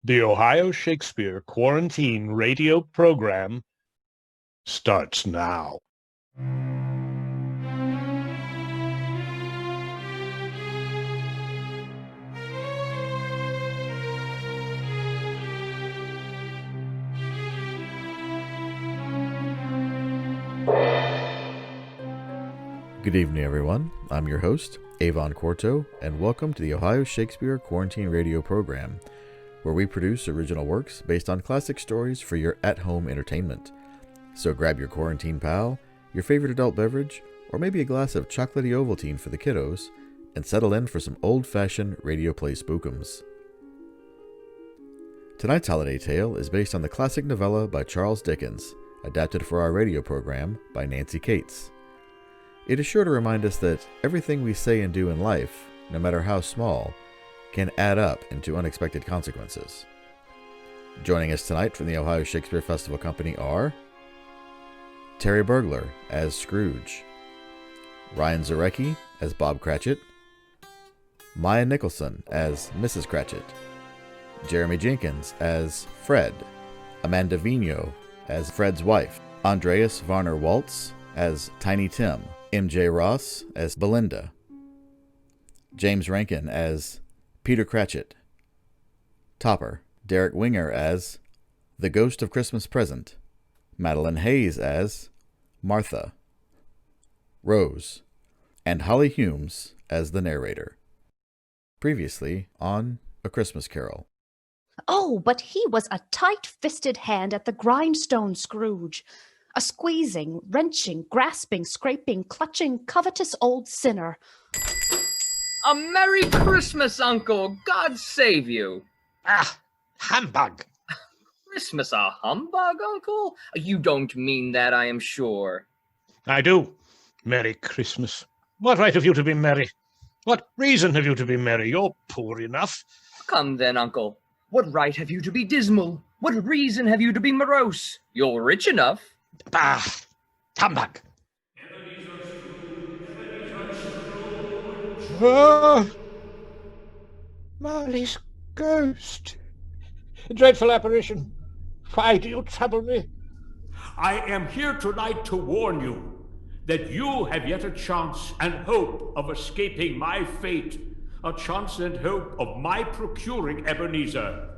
The Ohio Shakespeare Quarantine Radio Program starts now. Good evening, everyone. I'm your host, Avon Corto, and welcome to the Ohio Shakespeare Quarantine Radio Program, where we produce original works based on classic stories for your at-home entertainment. So grab your quarantine pal, your favorite adult beverage, or maybe a glass of chocolatey Ovaltine for the kiddos, and settle in for some old-fashioned radio play spookums. Tonight's holiday tale is based on the classic novella by Charles Dickens, adapted for our radio program by Nancy Cates. It is sure to remind us that everything we say and do in life, no matter how small, can add up into unexpected consequences. Joining us tonight from the Ohio Shakespeare Festival Company are Terry Burgler as Scrooge, Ryan Zarecki as Bob Cratchit, Maya Nicholson as Mrs. Cratchit, Jeremy Jenkins as Fred, Amanda Vigneault as Fred's wife, Andreas Varner-Waltz as Tiny Tim, EmJay Ross as Belinda, James Rankin as Peter Cratchit, Topper, Derrick Winger as The Ghost of Christmas Present, Madelyn Hayes as Martha, Rose, and Holly Humes as the narrator. Previously on A Christmas Carol. Oh, but he was a tight-fisted hand at the grindstone, Scrooge. A squeezing, wrenching, grasping, scraping, clutching, covetous old sinner. A Merry Christmas, Uncle! God save you! Ah, humbug! Christmas a humbug, Uncle? You don't mean that, I am sure. I do. Merry Christmas. What right have you to be merry? What reason have you to be merry? You're poor enough. Come then, Uncle. What right have you to be dismal? What reason have you to be morose? You're rich enough. Bah, humbug! Oh, Marley's ghost. Dreadful apparition. Why do you trouble me? I am here tonight to warn you that you have yet a chance and hope of escaping my fate, a chance and hope of my procuring Ebenezer.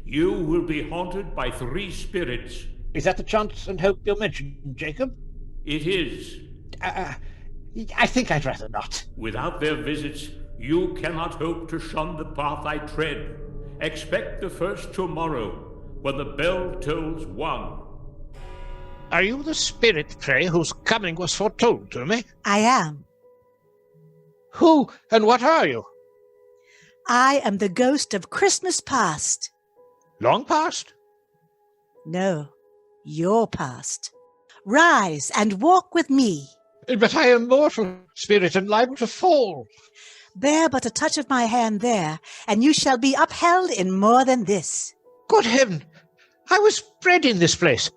You will be haunted by 3 spirits. Is that the chance and hope you mentioned, Jacob? It is. I think I'd rather not. Without their visits, you cannot hope to shun the path I tread. Expect the first tomorrow, when the bell tolls 1. Are you the spirit, pray, whose coming was foretold to me? I am. Who and what are you? I am the ghost of Christmas past. Long past? No, your past. Rise and walk with me. But I am mortal, spirit, and liable to fall. Bear but a touch of my hand there, and you shall be upheld in more than this. Good heaven! I was bred in this place.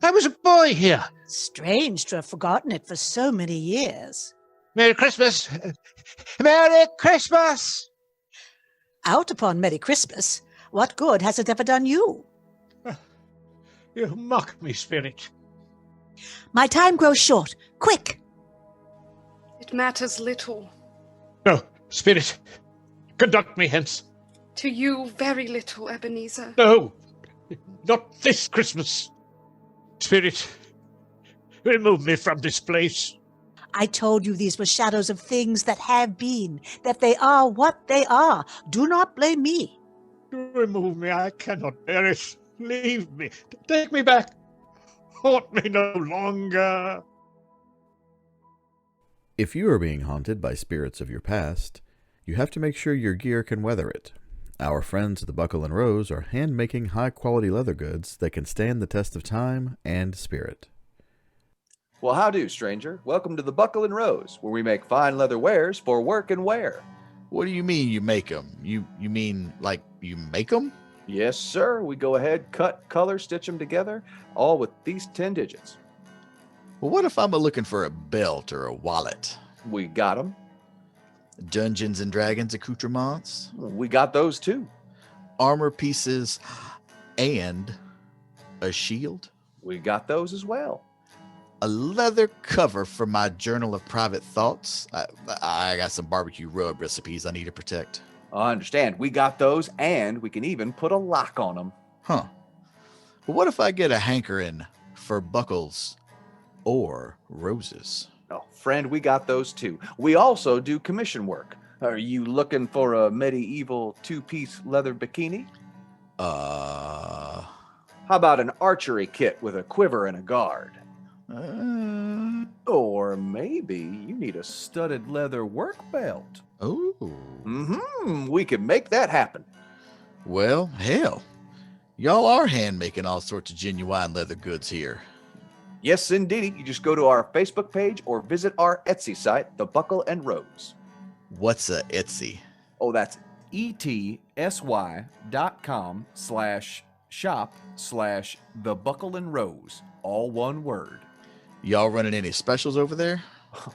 I was a boy here. Strange to have forgotten it for so many years. Merry Christmas! Merry Christmas! Out upon Merry Christmas. What good has it ever done you? You mock me, spirit. My time grows short. Quick! It matters little. No, spirit, conduct me hence. To you, very little, Ebenezer. No, not this Christmas. Spirit, remove me from this place. I told you these were shadows of things that have been, that they are what they are. Do not blame me. Remove me, I cannot bear it. Leave me, take me back. Haunt me no longer. If you are being haunted by spirits of your past, you have to make sure your gear can weather it. Our friends at the Buckle and Rose are hand-making high-quality leather goods that can stand the test of time and spirit. Well, how do, stranger? Welcome to the Buckle and Rose, where we make fine leather wares for work and wear. What do you mean you make them? You mean like you make them? Yes, sir. We go ahead, cut, color, stitch them together, all with these 10 digits. Well, what if I'm looking for a belt or a wallet? We got them. Dungeons and Dragons accoutrements? We got those too. armor pieces, and a shield. We got those as well. A leather cover for my journal of private thoughts. I got some barbecue rub recipes I need to protect. I understand. We got those, and we can even put a lock on them. Huh. But what if I get a hankering for buckles or roses? Oh, friend, we got those too. We also do commission work. Are you looking for a medieval two-piece leather bikini? How about an archery kit with a quiver and a guard? Or maybe you need a studded leather work belt. Oh. We can make that happen. Well, hell. Y'all are hand-making all sorts of genuine leather goods here. Yes, indeed. You just go to our Facebook page or visit our Etsy site, The Buckle and Rose. What's a Etsy? Oh, that's etsy.com/shop/The Buckle and Rose. All one word. Y'all running any specials over there?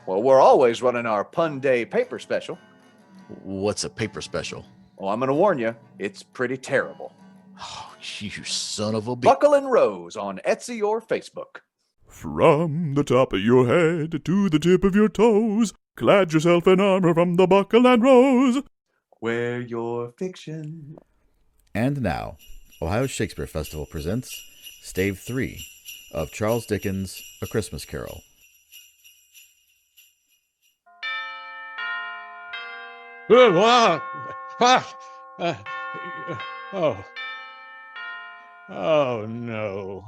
Well, we're always running our Pun Day paper special. What's a paper special? Well, I'm going to warn you, it's pretty terrible. Oh, you son of a bitch. Buckle and Rose on Etsy or Facebook. From the top of your head to the tip of your toes, clad yourself in armor from the Buckle and Rose. Wear your fiction. And now, Ohio Shakespeare Festival presents Stave 3 of Charles Dickens' A Christmas Carol. What? Oh, no.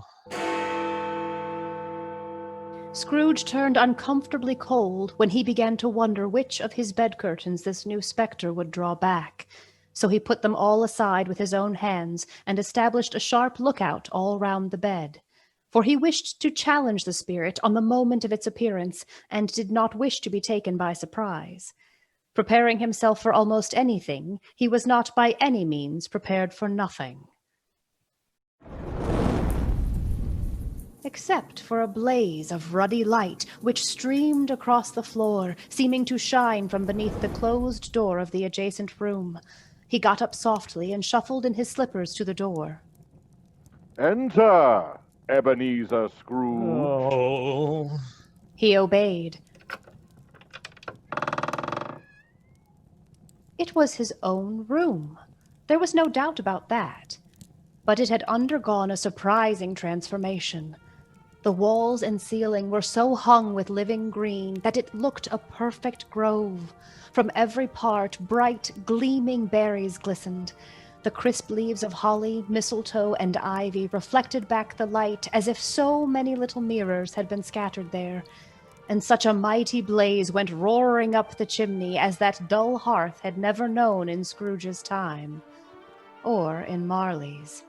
Scrooge turned uncomfortably cold when he began to wonder which of his bed curtains this new spectre would draw back. So he put them all aside with his own hands and established a sharp lookout all round the bed. For he wished to challenge the spirit on the moment of its appearance, and did not wish to be taken by surprise. Preparing himself for almost anything, he was not by any means prepared for nothing. Except for a blaze of ruddy light which streamed across the floor, seeming to shine from beneath the closed door of the adjacent room. He got up softly and shuffled in his slippers to the door. Enter, Ebenezer Scrooge. Oh. He obeyed. It was his own room. There was no doubt about that. But it had undergone a surprising transformation. The walls and ceiling were so hung with living green that it looked a perfect grove. From every part, bright, gleaming berries glistened. The crisp leaves of holly, mistletoe, and ivy reflected back the light as if so many little mirrors had been scattered there. And such a mighty blaze went roaring up the chimney as that dull hearth had never known in Scrooge's time, or in Marley's.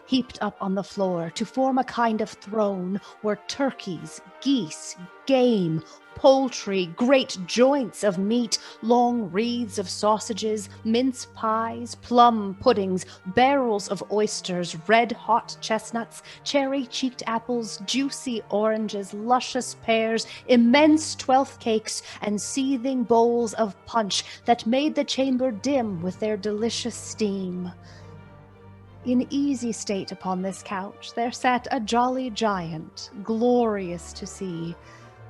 Heaped up on the floor to form a kind of throne were turkeys, geese, game, poultry, great joints of meat, long wreaths of sausages, mince pies, plum puddings, barrels of oysters, red-hot chestnuts, cherry-cheeked apples, juicy oranges, luscious pears, immense twelfth cakes, and seething bowls of punch that made the chamber dim with their delicious steam. In easy state upon this couch there sat a jolly giant, glorious to see,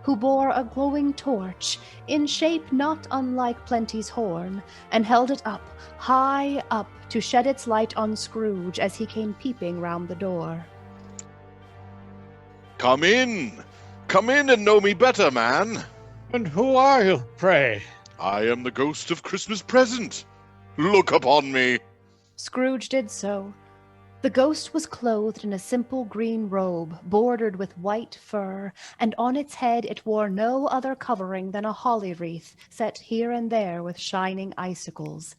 who bore a glowing torch, in shape not unlike Plenty's horn, and held it up, high up, to shed its light on Scrooge as he came peeping round the door. Come in and know me better, man. And who are you, pray? I am the ghost of Christmas present. Look upon me. Scrooge did so. The ghost was clothed in a simple green robe, bordered with white fur, and on its head it wore no other covering than a holly wreath, set here and there with shining icicles.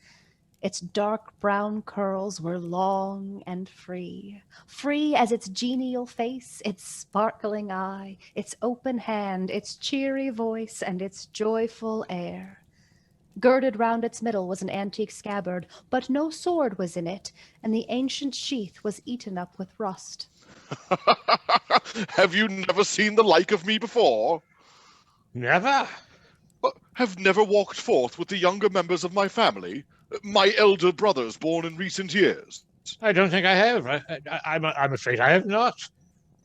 Its dark brown curls were long and free as its genial face, its sparkling eye, its open hand, its cheery voice, and its joyful air. Girded round its middle was an antique scabbard, but no sword was in it, and the ancient sheath was eaten up with rust. Have you never seen the like of me before? Never. Have never walked forth with the younger members of my family, My elder brothers born in recent years? I don't think I have. I'm afraid I have not.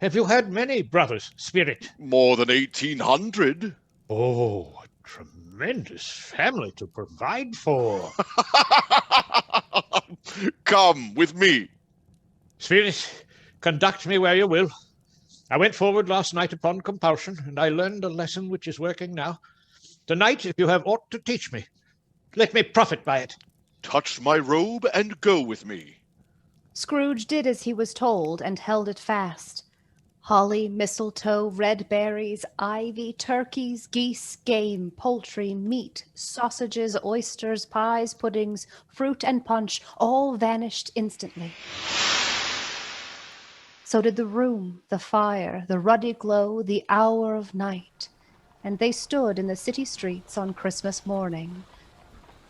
Have you had many brothers, Spirit? More than 1,800. Oh, a tremendous family to provide for. Come with me. Spirit, conduct me where you will. I went forward last night upon compulsion, and I learned a lesson which is working now. Tonight, if you have aught to teach me, let me profit by it. Touch my robe and go with me. Scrooge did as he was told and held it fast. Holly, mistletoe, red berries, ivy, turkeys, geese, game, poultry, meat, sausages, oysters, pies, puddings, fruit, and punch all vanished instantly. So did the room, the fire, the ruddy glow, the hour of night, and they stood in the city streets on Christmas morning.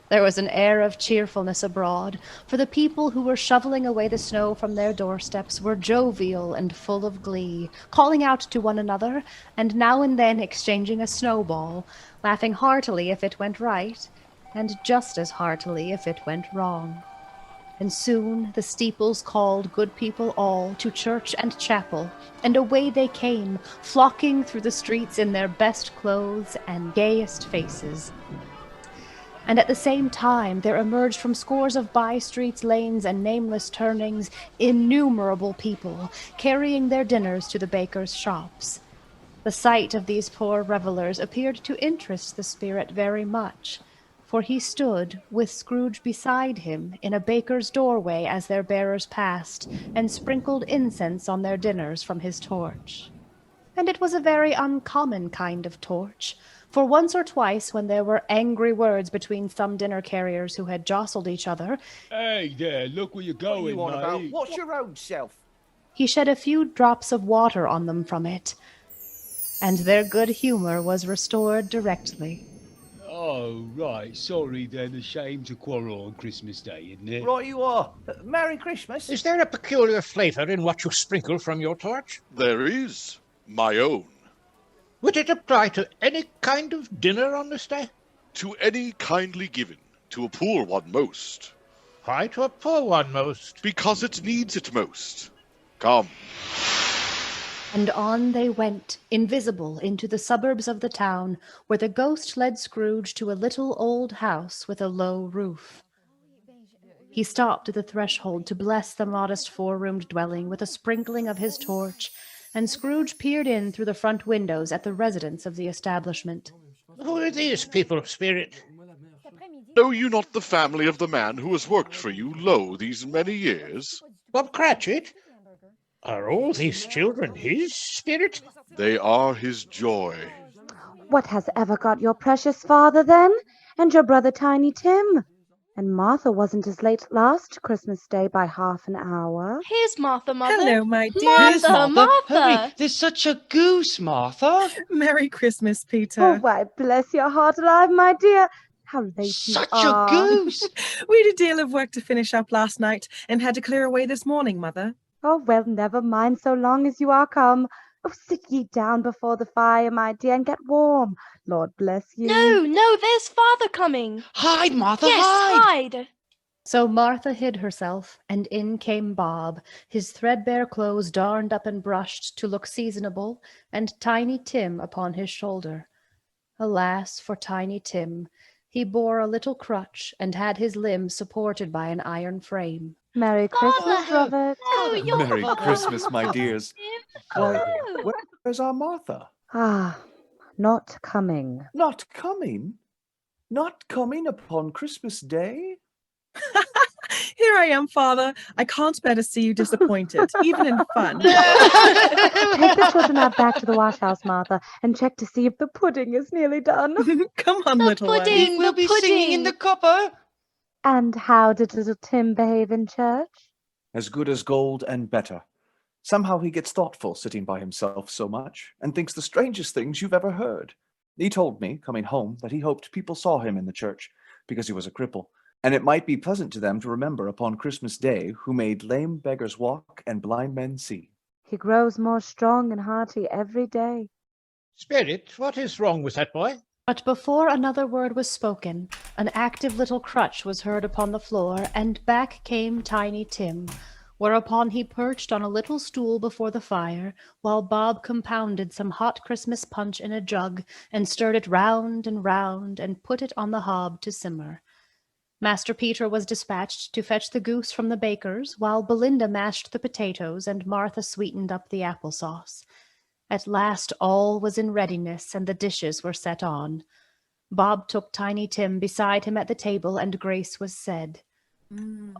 There was an air of cheerfulness abroad, for the people who were shoveling away the snow from their doorsteps were jovial and full of glee, calling out to one another, and now and then exchanging a snowball, laughing heartily if it went right, and just as heartily if it went wrong. And soon the steeples called good people all to church and chapel, and away they came, flocking through the streets in their best clothes and gayest faces. And at the same time there emerged from scores of by-streets, lanes, and nameless turnings innumerable people, carrying their dinners to the bakers' shops. The sight of these poor revellers appeared to interest the Spirit very much, for he stood, with Scrooge beside him, in a baker's doorway as their bearers passed, and sprinkled incense on their dinners from his torch. And it was a very uncommon kind of torch, for once or twice when there were angry words between some dinner carriers who had jostled each other, "Hey there, look where you're going, What are you on about? mate." What's your own self? he shed a few drops of water on them from it, and their good humour was restored directly. Oh, right. Sorry then, a shame to quarrel on Christmas Day, isn't it? Right you are. Merry Christmas. Is there a peculiar flavour in what you sprinkle from your torch? There is. My own. Would it apply to any kind of dinner on this day? To any kindly given, to a poor one most. Why to a poor one most? Because it needs it most. Come. And on they went, invisible, into the suburbs of the town, where the ghost led Scrooge to a little old house with a low roof. He stopped at the threshold to bless the modest four-roomed dwelling with a sprinkling of his torch, and Scrooge peered in through the front windows at the residents of the establishment. Who are these people, Spirit? Know you not the family of the man who has worked for you, lo, these many years? Bob Cratchit? Are all these children his, Spirit? They are his joy. What has ever got your precious father, then? And your brother Tiny Tim? And Martha wasn't as late last Christmas Day by half an hour. Here's Martha, Mother. Hello, my dear. Martha. Hurry, there's such a goose, Martha. Merry Christmas, Peter. Oh, why, bless your heart alive, my dear. How late Such you are. a goose. We had a deal of work to finish up last night and had to clear away this morning, Mother. Oh, well, never mind so long as you are come. Oh, sit ye down before the fire, my dear, and get warm. Lord bless you. No, there's Father coming. Hide, Martha, yes, hide. So Martha hid herself, and in came Bob, his threadbare clothes darned up and brushed to look seasonable, and Tiny Tim upon his shoulder. Alas for Tiny Tim! He bore a little crutch, and had his limbs supported by an iron frame. Merry Christmas, Robert. Merry Christmas, my dears. Why, where's our Martha? Ah, not coming. Not coming? Not coming upon Christmas Day? Here I am, Father. I can't bear to see you disappointed, even in fun. Take the children out back to the wash house, Martha, and check to see if the pudding is nearly done. Come on, little one. We'll be singing in the copper. And how did little Tim behave in church? As good as gold and better. Somehow he gets thoughtful sitting by himself so much, and thinks the strangest things you've ever heard. He told me, coming home, that he hoped people saw him in the church, because he was a cripple, and it might be pleasant to them to remember upon Christmas Day who made lame beggars walk and blind men see. He grows more strong and hearty every day. Spirit, what is wrong with that boy? But before another word was spoken, an active little crutch was heard upon the floor, and back came Tiny Tim, whereupon he perched on a little stool before the fire, while Bob compounded some hot Christmas punch in a jug, and stirred it round, and put it on the hob to simmer. Master Peter was dispatched to fetch the goose from the baker's, while Belinda mashed the potatoes, and Martha sweetened up the apple-sauce. At last all was in readiness, and the dishes were set on. Bob took Tiny Tim beside him at the table, and grace was said.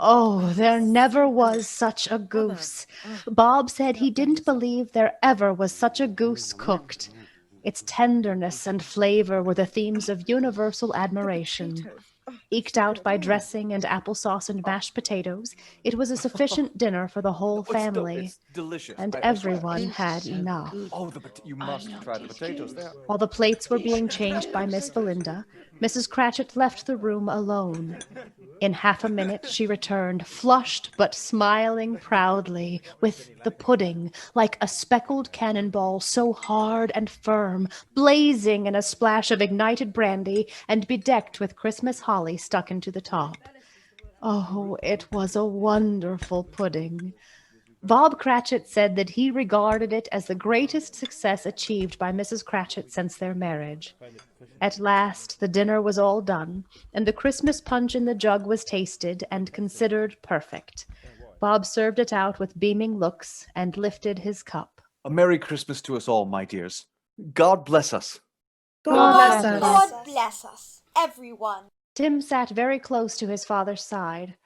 Oh, there never was such a goose. Bob said he didn't believe there ever was such a goose cooked. Its tenderness and flavor were the themes of universal admiration. Eked out by dressing and applesauce and mashed potatoes, it was a sufficient dinner for the whole family, It's delicious. and I swear. everyone had enough. Oh, you must try the potatoes there. While the plates were being changed by Miss Belinda, Mrs. Cratchit left the room alone. In half a minute she returned, flushed but smiling proudly, with the pudding, like a speckled cannonball, so hard and firm, blazing in a splash of ignited brandy, and bedecked with Christmas holly stuck into the top. Oh, it was a wonderful pudding. Bob Cratchit said that he regarded it as the greatest success achieved by Mrs. Cratchit since their marriage. At last the dinner was all done, and the Christmas punch in the jug was tasted and considered perfect. Bob served it out with beaming looks and lifted his cup. A Merry Christmas to us all, my dears. God bless us. God bless us. God bless us, everyone. Tim sat very close to his father's side.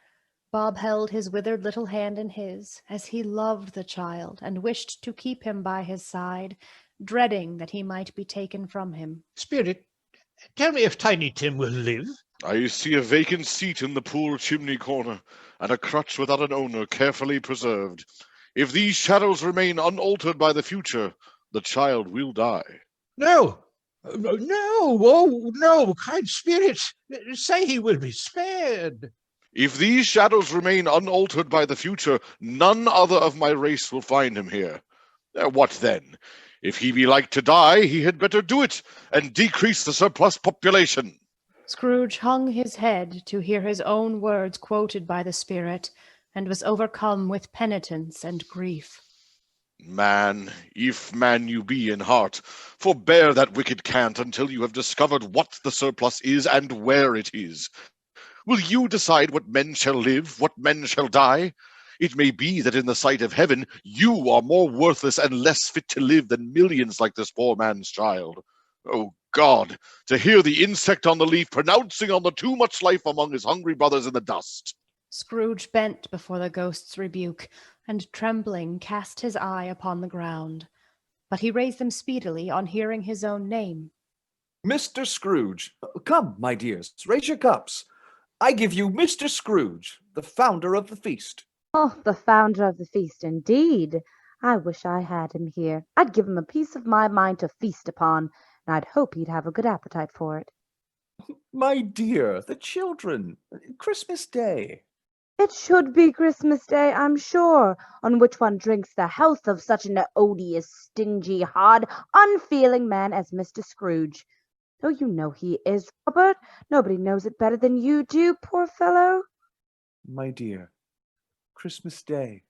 Bob held his withered little hand in his, as he loved the child and wished to keep him by his side, dreading that he might be taken from him. Spirit, tell me if Tiny Tim will live. I see a vacant seat in the poor chimney corner, and a crutch without an owner carefully preserved. If these shadows remain unaltered by the future, the child will die. No, oh no, kind spirits, say he will be spared. If these shadows remain unaltered by the future, none other of my race will find him here. What then? If he be like to die, he had better do it, and decrease the surplus population. Scrooge hung his head to hear his own words quoted by the spirit, and was overcome with penitence and grief. Man, if man you be in heart, forbear that wicked cant until you have discovered what the surplus is and where it is. Will you decide what men shall live, what men shall die? It may be that in the sight of heaven you are more worthless and less fit to live than millions like this poor man's child. Oh God, to hear the insect on the leaf pronouncing on the too much life among his hungry brothers in the dust. Scrooge bent before the ghost's rebuke, and trembling cast his eye upon the ground. But he raised them speedily on hearing his own name. Mr. Scrooge, come, my dears, raise your cups. I give you Mr. Scrooge, the founder of the feast. Oh, the founder of the feast, indeed. I wish I had him here. I'd give him a piece of my mind to feast upon, and I'd hope he'd have a good appetite for it. My dear, the children, Christmas Day. It should be Christmas Day, I'm sure, on which one drinks the health of such an odious, stingy, hard, unfeeling man as Mr. Scrooge. Oh, you know he is, Robert. Nobody knows it better than you do, poor fellow. My dear, Christmas Day.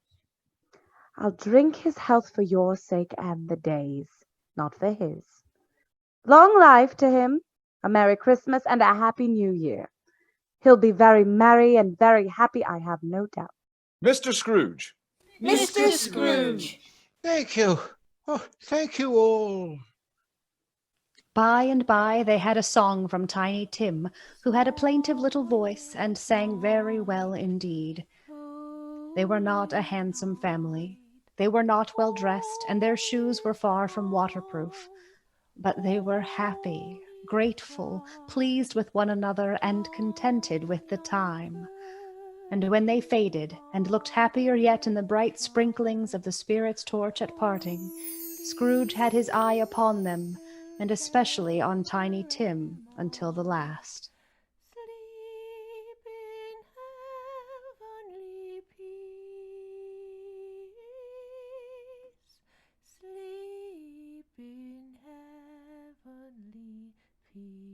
I'll drink his health for your sake and the day's, not for his. Long life to him, a Merry Christmas and a Happy New Year. He'll be very merry and very happy, I have no doubt. Mr. Scrooge. Mr. Scrooge. Thank you. Oh, thank you all. By and by they had a song from Tiny Tim, who had a plaintive little voice and sang very well indeed. They were not a handsome family. They were not well dressed, and their shoes were far from waterproof. But they were happy, grateful, pleased with one another, and contented with the time. And when they faded, and looked happier yet in the bright sprinklings of the spirit's torch at parting, Scrooge had his eye upon them, and especially on Tiny Tim, until the last. Sleep in heavenly peace.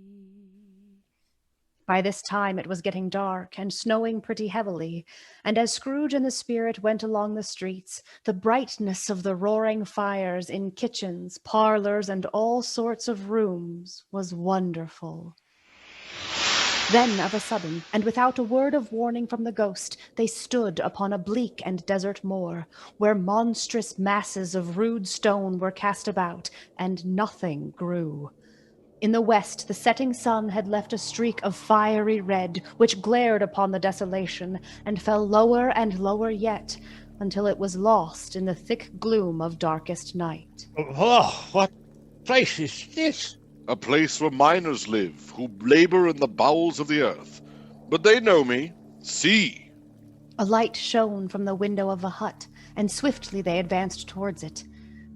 By this time it was getting dark and snowing pretty heavily, and as Scrooge and the spirit went along the streets, the brightness of the roaring fires in kitchens, parlors, and all sorts of rooms was wonderful. Then, of a sudden, and without a word of warning from the ghost, they stood upon a bleak and desert moor, where monstrous masses of rude stone were cast about, and nothing grew. In the west, the setting sun had left a streak of fiery red, which glared upon the desolation, and fell lower and lower yet, until it was lost in the thick gloom of darkest night. Oh, what place is this? A place where miners live, who labor in the bowels of the earth. But they know me. See! A light shone from the window of a hut, and swiftly they advanced towards it.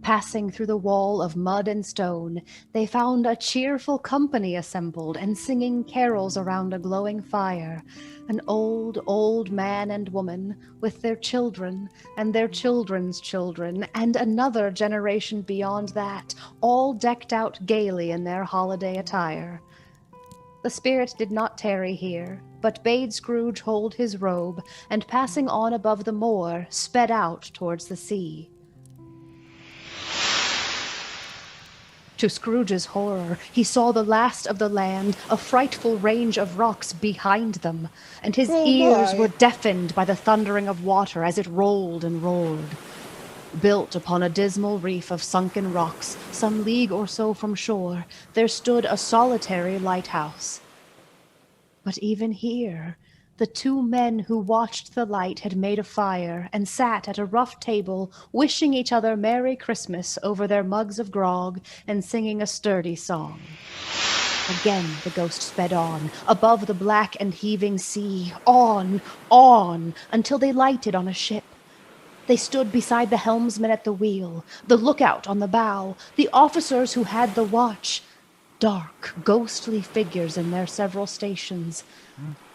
Passing through the wall of mud and stone, they found a cheerful company assembled and singing carols around a glowing fire. An old, old man and woman, with their children and their children's children, and another generation beyond that, all decked out gaily in their holiday attire. The spirit did not tarry here, but bade Scrooge hold his robe, and passing on above the moor, sped out towards the sea. To Scrooge's horror, he saw the last of the land, a frightful range of rocks behind them, and his ears were deafened by the thundering of water as it rolled and roared. Built upon a dismal reef of sunken rocks, some league or so from shore, there stood a solitary lighthouse. But even here, the two men who watched the light had made a fire and sat at a rough table, wishing each other Merry Christmas over their mugs of grog and singing a sturdy song. Again the ghost sped on, above the black and heaving sea, on, until they lighted on a ship. They stood beside the helmsman at the wheel, the lookout on the bow, the officers who had the watch, dark, ghostly figures in their several stations.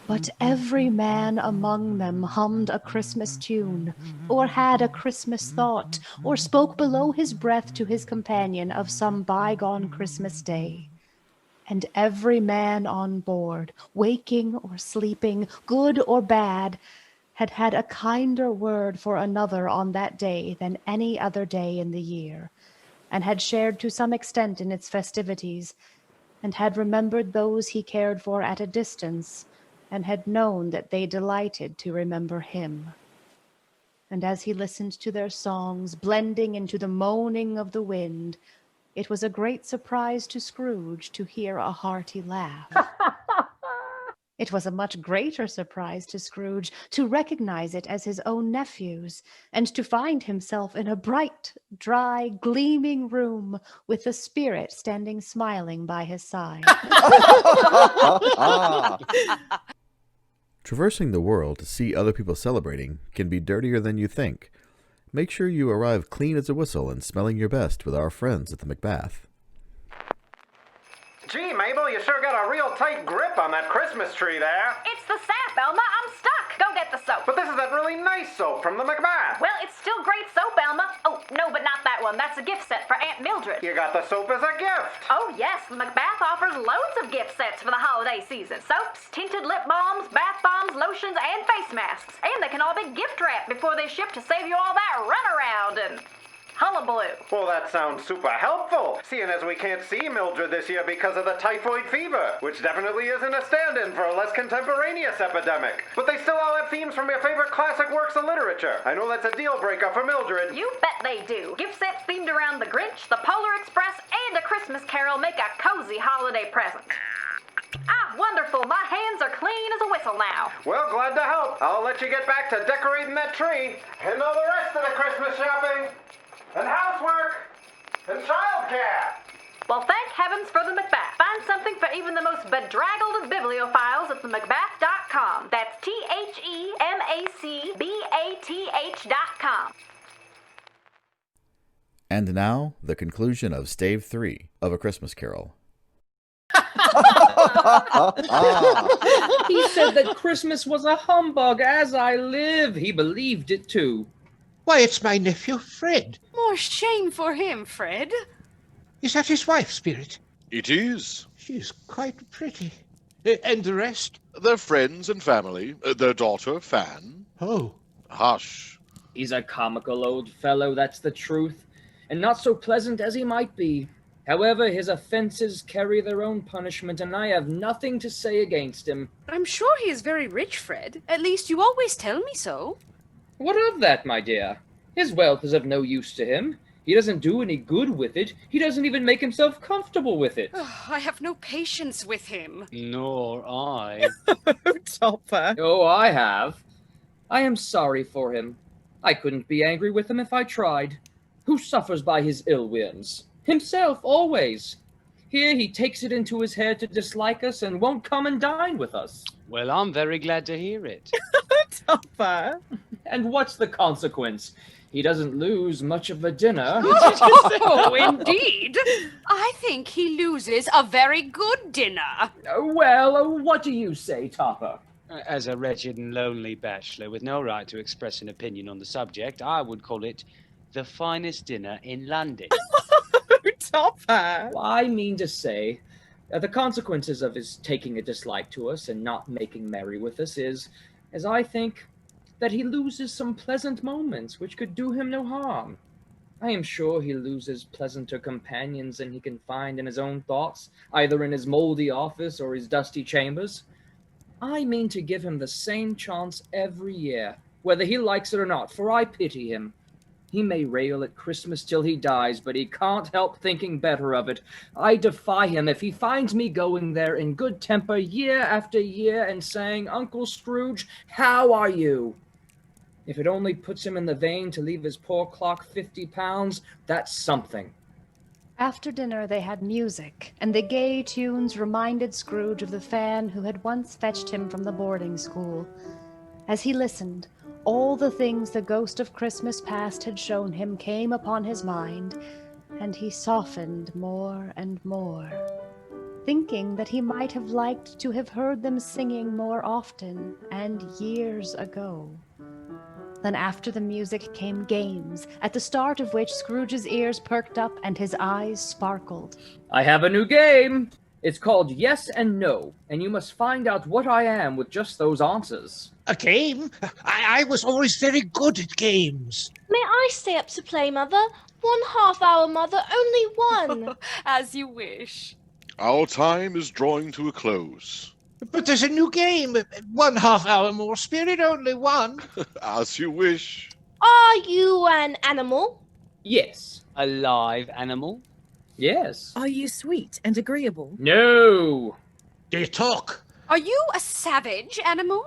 But every man among them hummed a Christmas tune, or had a Christmas thought, or spoke below his breath to his companion of some bygone Christmas day. And every man on board, waking or sleeping, good or bad, had had a kinder word for another on that day than any other day in the year, and had shared to some extent in its festivities, and had remembered those he cared for at a distance, and had known that they delighted to remember him. And as he listened to their songs, blending into the moaning of the wind, it was a great surprise to Scrooge to hear a hearty laugh. It was a much greater surprise to Scrooge to recognize it as his own nephew's, and to find himself in a bright, dry, gleaming room with the spirit standing smiling by his side. Traversing the world to see other people celebrating can be dirtier than you think. Make sure you arrive clean as a whistle and smelling your best with our friends at the Macbeth. Gee, Mabel, you sure got a real tight grip on that Christmas tree there. It's the sap, Elma. I'm stuck. Go get the soap. But this is that really nice soap from the Macbeth. Well, it's still great soap, Elma. Oh, no, but not that one. That's a gift set for Aunt Mildred. You got the soap as a gift. Oh, yes. The Macbeth offers loads of gift sets for the holiday season. Soaps, tinted lip balms, bath bombs, lotions, and face masks. And they can all be gift wrapped before they ship to save you all that runaround and hullabaloo. Well, that sounds super helpful, seeing as we can't see Mildred this year because of the typhoid fever, which definitely isn't a stand-in for a less contemporaneous epidemic. But they still all have themes from your favorite classic works of literature. I know that's a deal breaker for Mildred. You bet they do. Gift sets themed around the Grinch, the Polar Express, and A Christmas Carol make a cozy holiday present. Ah, wonderful. My hands are clean as a whistle now. Well, glad to help. I'll let you get back to decorating that tree and all the rest of the Christmas shopping. And housework, and childcare. Well, thank heavens for the Macbeth. Find something for even the most bedraggled of bibliophiles at themacbeth.com. That's THEMACBATH.com. And now, the conclusion of Stave 3 of A Christmas Carol. He said that Christmas was a humbug. As I live, he believed it too. Why, it's my nephew, Fred. More shame for him, Fred. Is that his wife, Spirit? It is. She is quite pretty. And the rest? Their friends and family. Their daughter, Fan. Oh. Hush. He's a comical old fellow, that's the truth, and not so pleasant as he might be. However, his offenses carry their own punishment, and I have nothing to say against him. I'm sure he is very rich, Fred. At least you always tell me so. What of that, my dear? His wealth is of no use to him. He doesn't do any good with it. He doesn't even make himself comfortable with it. Oh, I have no patience with him. Nor I. Topper. Oh, I have. I am sorry for him. I couldn't be angry with him if I tried. Who suffers by his ill whims? Himself, always. Here he takes it into his head to dislike us and won't come and dine with us. Well, I'm very glad to hear it. Topper. And what's the consequence? He doesn't lose much of a dinner. Oh, indeed. I think he loses a very good dinner. Well, what do you say, Topper? As a wretched and lonely bachelor with no right to express an opinion on the subject, I would call it the finest dinner in London. Topper. Well, I mean to say, the consequences of his taking a dislike to us and not making merry with us is, as I think, that he loses some pleasant moments which could do him no harm. I am sure he loses pleasanter companions than he can find in his own thoughts, either in his mouldy office or his dusty chambers. I mean to give him the same chance every year, whether he likes it or not, for I pity him. He may rail at Christmas till he dies, but he can't help thinking better of it. I defy him if he finds me going there in good temper year after year and saying, "Uncle Scrooge, how are you?" If it only puts him in the vein to leave his poor clock £50, that's something. After dinner they had music, and the gay tunes reminded Scrooge of the fan who had once fetched him from the boarding school. As he listened, all the things the ghost of Christmas past had shown him came upon his mind, and he softened more and more, thinking that he might have liked to have heard them singing more often and years ago. Then after the music came games, at the start of which Scrooge's ears perked up and his eyes sparkled. I have a new game. It's called Yes and No, and you must find out what I am with just those answers. A game? I was always very good at games. May I stay up to play, Mother? 1/2 hour, Mother, only one. As you wish. Our time is drawing to a close. But there's a new game. 1/2 hour more, Spirit, only one. As you wish. Are you an animal? Yes. A live animal? Yes. Are you sweet and agreeable? No. Do you talk? Are you a savage animal?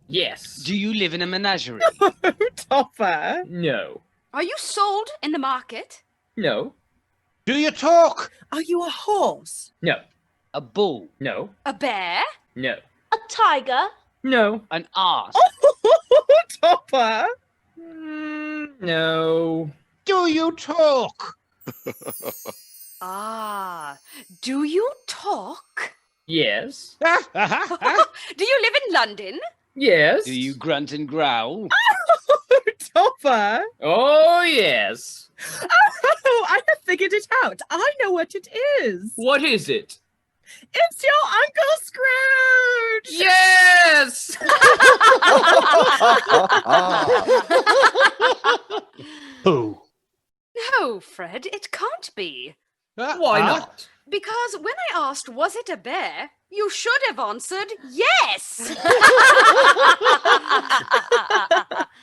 Yes. Do you live in a menagerie? Topper. No. Are you sold in the market? No. Do you talk? Are you a horse? No. A bull? No. A bear? No. A tiger? No. An ass? Topper. No. Do you talk? Ah, do you talk? Yes. Do you live in London? Yes. Do you grunt and growl? Topper. Oh, yes. Oh, I have figured it out. I know what it is. What is it? It's your Uncle Scrooge! Yes! Who? No, Fred, it can't be. Why not? Because when I asked, was it a bear, you should have answered, yes!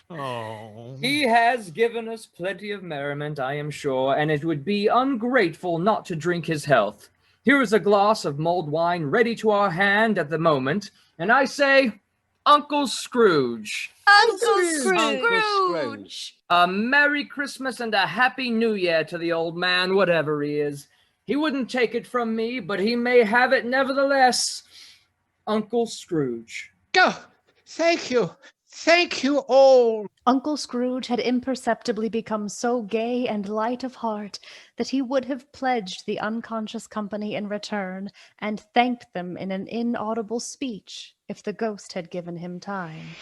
Oh. He has given us plenty of merriment, I am sure, and it would be ungrateful not to drink his health. Here is a glass of mulled wine ready to our hand at the moment, and I say, Uncle Scrooge. Uncle Scrooge. A Merry Christmas and a Happy New Year to the old man, whatever he is. He wouldn't take it from me, but he may have it nevertheless. Uncle Scrooge. Go. Thank you. Thank you all. Uncle Scrooge had imperceptibly become so gay and light of heart that he would have pledged the unconscious company in return and thanked them in an inaudible speech if the ghost had given him time.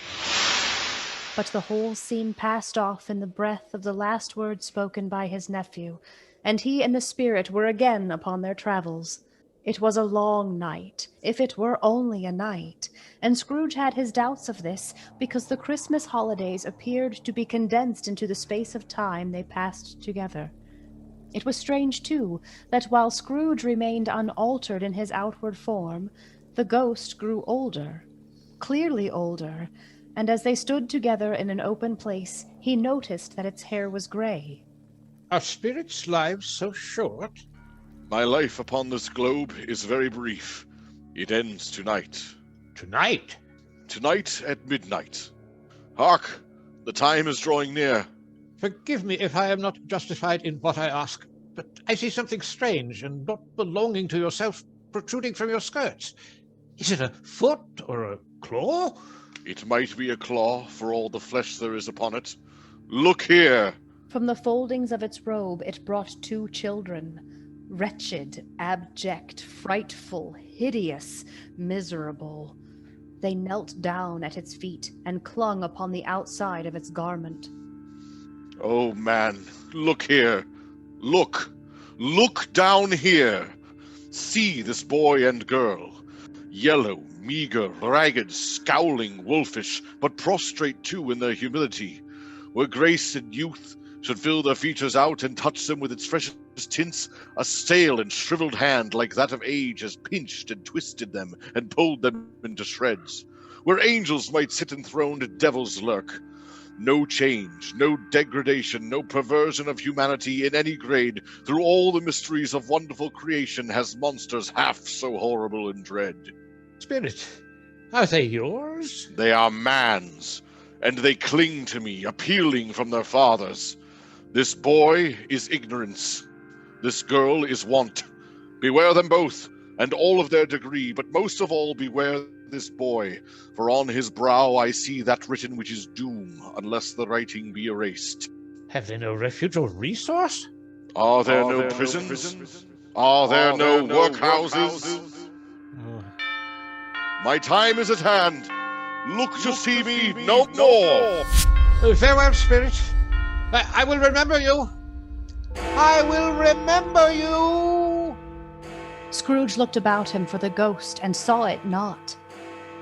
But the whole scene passed off in the breath of the last words spoken by his nephew, and he and the spirit were again upon their travels. It was a long night, if it were only a night, and Scrooge had his doubts of this because the Christmas holidays appeared to be condensed into the space of time they passed together. It was strange, too, that while Scrooge remained unaltered in his outward form, the ghost grew older, clearly older, and as they stood together in an open place, he noticed that its hair was gray. Are spirits' lives so short? My life upon this globe is very brief. It ends tonight. Tonight? Tonight at midnight. Hark! The time is drawing near. Forgive me if I am not justified in what I ask, but I see something strange and not belonging to yourself protruding from your skirts. Is it a foot or a claw? It might be a claw for all the flesh there is upon it. Look here! From the foldings of its robe it brought 2 children. Wretched, abject, frightful, hideous, miserable. They knelt down at its feet and clung upon the outside of its garment. Oh, man, look here. Look. Look down here. See this boy and girl. Yellow, meager, ragged, scowling, wolfish, but prostrate too in their humility. Where grace and youth should fill their features out and touch them with its freshest tints, a stale and shriveled hand like that of age has pinched and twisted them and pulled them into shreds. Where angels might sit enthroned, devils lurk. No change, no degradation, no perversion of humanity in any grade through all the mysteries of wonderful creation has monsters half so horrible and dread. Spirit, are they yours? They are man's, and they cling to me, appealing from their fathers. This boy is ignorance. This girl is want. Beware them both, and all of their degree, but most of all beware this boy, for on his brow I see that written which is doom, unless the writing be erased. Have they no refuge or resource? Are there no prisons? Are there no workhouses? My time is at hand. Look to see me no more. Farewell, spirit. I will remember you. I will remember you. Scrooge looked about him for the ghost and saw it not.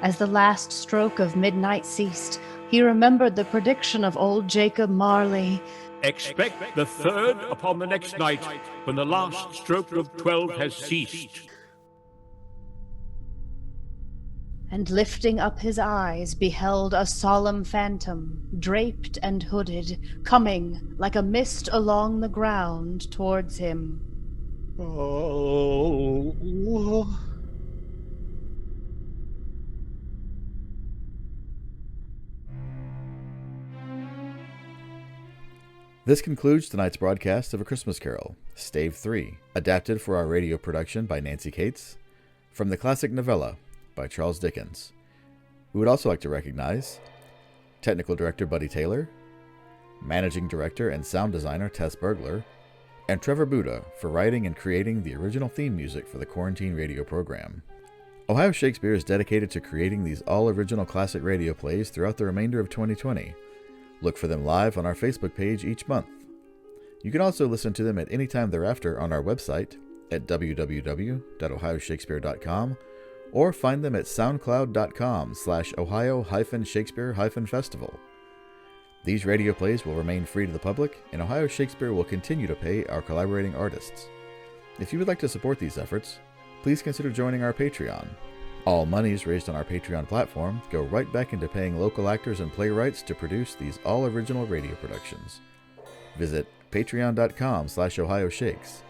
As the last stroke of midnight ceased, he remembered the prediction of old Jacob Marley. Expect the third upon the next night, when the last stroke of 12 has ceased. And lifting up his eyes, beheld a solemn phantom, draped and hooded, coming like a mist along the ground towards him. Oh. This concludes tonight's broadcast of A Christmas Carol, Stave 3, adapted for our radio production by Nancy Cates, from the classic novella by Charles Dickens. We would also like to recognize Technical Director Buddy Taylor, Managing Director and Sound Designer Tess Burgler, and Trevor Buda for writing and creating the original theme music for the Quarantine Radio program. Ohio Shakespeare is dedicated to creating these all-original classic radio plays throughout the remainder of 2020. Look for them live on our Facebook page each month. You can also listen to them at any time thereafter on our website at www.ohioshakespeare.com or find them at soundcloud.com/Ohio-Shakespeare-Festival. These radio plays will remain free to the public, and Ohio Shakespeare will continue to pay our collaborating artists. If you would like to support these efforts, please consider joining our Patreon. All monies raised on our Patreon platform go right back into paying local actors and playwrights to produce these all-original radio productions. Visit patreon.com/OhioShakes.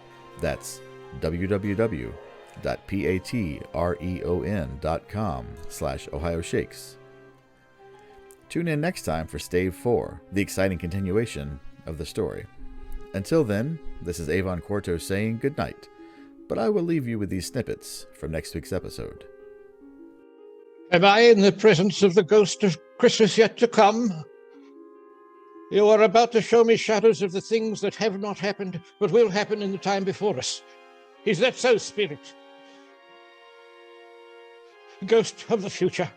That's www.patreon.com/OhioShakes. Tune in next time for Stave 4, the exciting continuation of the story. Until then, this is Avon Quarto saying good night, but I will leave you with these snippets from next week's episode. Am I in the presence of the ghost of Christmas yet to come? You are about to show me shadows of the things that have not happened, but will happen in the time before us. Is that so, Spirit? Ghost of the future,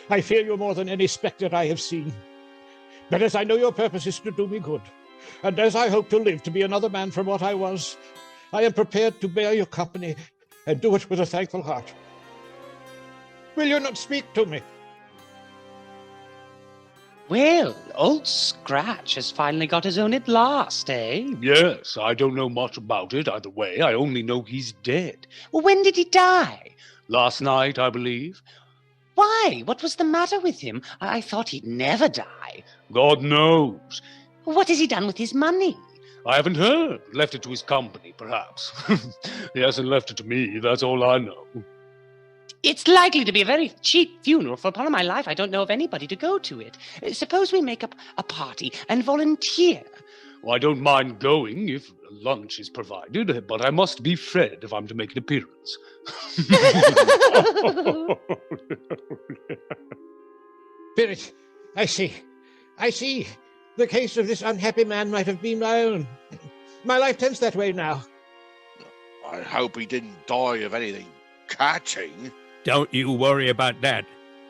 I fear you more than any spectre I have seen. But as I know your purpose is to do me good, and as I hope to live to be another man from what I was, I am prepared to bear your company and do it with a thankful heart. Will you not speak to me? Well, old Scratch has finally got his own at last, eh? Yes, I don't know much about it either way. I only know he's dead. Well, when did he die? Last night, I believe. Why? What was the matter with him? I thought he'd never die. God knows. What has he done with his money? I haven't heard. Left it to his company, perhaps. He hasn't left it to me, that's all I know. It's likely to be a very cheap funeral, for upon my life I don't know of anybody to go to it. Suppose we make up a party and volunteer. Well, I don't mind going if lunch is provided, but I must be fed if I'm to make an appearance. Spirit, I see. I see. The case of this unhappy man might have been my own. My life tends that way now. I hope he didn't die of anything catching. Don't you worry about that.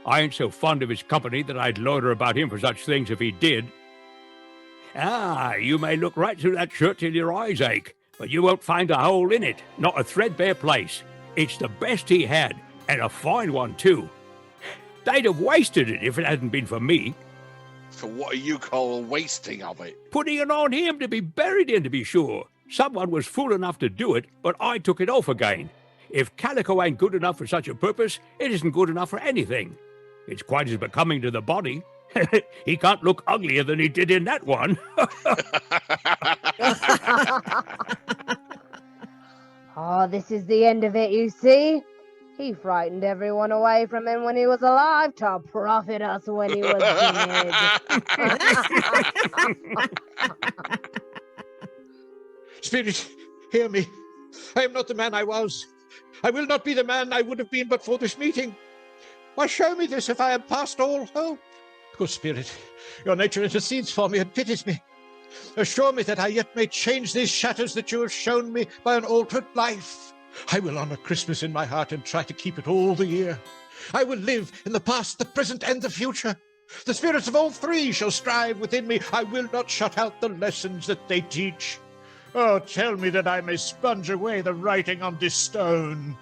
I ain't so fond of his company that I'd loiter about him for such things if he did. Ah, you may look right through that shirt till your eyes ache, but you won't find a hole in it, not a threadbare place. It's the best he had, and a fine one, too. They'd have wasted it if it hadn't been for me. So what do you call wasting of it? Putting it on him to be buried in, to be sure. Someone was fool enough to do it, but I took it off again. If calico ain't good enough for such a purpose, it isn't good enough for anything. It's quite as becoming to the body. He can't look uglier than he did in that one. Oh, this is the end of it, you see. He frightened everyone away from him when he was alive to profit us when he was dead. Spirit, hear me. I am not the man I was. I will not be the man I would have been but for this meeting. Why show me this if I am past all hope? Good Spirit, your nature intercedes for me and pities me. Assure me that I yet may change these shadows that you have shown me by an altered life. I will honor Christmas in my heart and try to keep it all the year. I will live in the past, the present, and the future. The spirits of all three shall strive within me. I will not shut out the lessons that they teach. Oh, tell me that I may sponge away the writing on this stone.